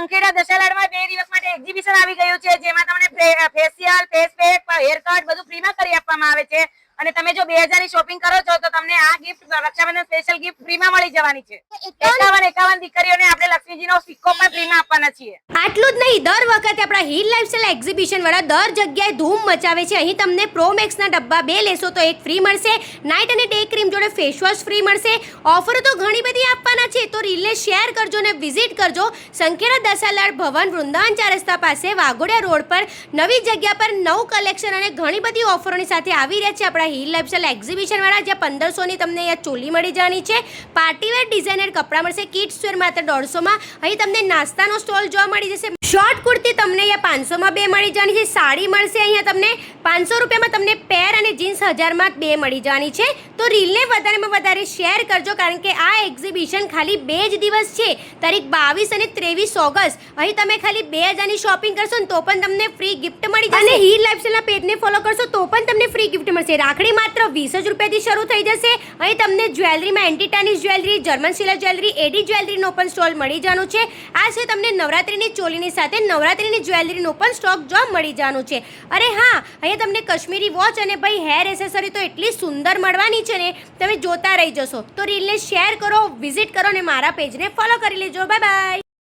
સંખેડા દશાલાડમાં 2 દિવસ માટે એક્ઝિબિશન આવી ગયું છે, જેમાં તમને facial, face pack, hair cut બધું ફ્રીમાં કરી આપવામાં આવે છે. અને તમે જો 2000 ની શોપિંગ કરો છો તો તમને આ ગિફ્ટ રક્ષાબંધન સ્પેશિયલ ગિફ્ટ ફ્રીમાં મળી જવાની છે. 51 દીકરીઓને આપણે લક્ષ્મીજીનો સિક્કો પણ ફ્રીમાં આપવાના છીએ. આટલું જ નહીં, દર વખતે આપણા હીલ લાઇફસ્ટાઇલ એક્ઝિબિશન વાળા દર જગ્યાએ ધૂમ મચાવે છે. અહીં તમને પ્રો મેક્સના ડબ્બા 2 લેશો તો 1 ફ્રી મળશે. નાઇટ અને ડે ક્રીમ જોડે ફેસ વોશ ફ્રી મળશે. ઓફરો તો ઘણી બધી આપવાના છે, તો રીલને શેર કરજો અને વિઝિટ કરજો સંખેડા દશાલાડ ભવન વૃંદાવન 4 રસ્તા પાસે વાઘોડિયા રોડ પર નવી જગ્યા પર નવું કલેક્શન અને ઘણી બધી ઓફરોની સાથે આવી રહ્યા છે આપણા હીલ લાઇફસ્ટાઇલ એક્ઝિબિશન વાળા, જ્યાં 1500 ની તમને અહીંયા ચોલી મળી જવાની છે. પાર્ટીવેર ડિઝાઇનર કપડાં મળશે. કિડ્સ વેર માત્ર 150 માં. અહીં તમને નાસ્તાનો સ્ટોલ જોવા મળી જશે. શોર્ટ કુર્તી તમને અહીંયા 500 માં 2 મળી જવાની છે. સાડી મળશે અહીંયા તમને 500 રૂપિયામાં. તમને પેર અને જીન્સ 1000 માં 2 મળી જવાની છે. તો રીલને વધારેમાં વધારે શેર કરજો, કારણ કે આ એક્ઝિબિશન ખાલી 2 જ દિવસ છે, તારીખ 22 અને 23 ઓગસ્ટ. અહીં તમે ખાલી 2000 ની શોપિંગ કરશો ને તો પણ તમને ફ્રી ગિફ્ટ મળી જશે. અને હીલ લાઇફસ્ટાઇલના પેજને ફોલો કરશો તો પણ તમને ફ્રી ગિફ્ટ મળશે. રાખડી માત્ર 20 રૂપિયાથી શરૂ થઈ જશે. અહીં તમને જ્વેલરીમાં એન્ટીટાનિસ જ્વેલરી, જર્મન સિલા જ્વેલરી, એડી જ્વેલરીનો પણ સ્ટોલ મળી જવાનું છે. આ છે તમને નવરાત્રિની ચોલીની સાથે નવરાત્રિની જ્વેલરીનો પણ સ્ટોક જોવા મળી જવાનું છે. અરે હા, અહીંયા તમને કાશ્મીરી વોચ અને ભાઈ હેર એસેસરી તો એટલી સુંદર મળવાની છે ને, તમે જોતા રહી જશો. તો રીલને શેર કરો, વિઝિટ કરો અને મારા પેજને ફોલો કરી લેજો. Bye bye.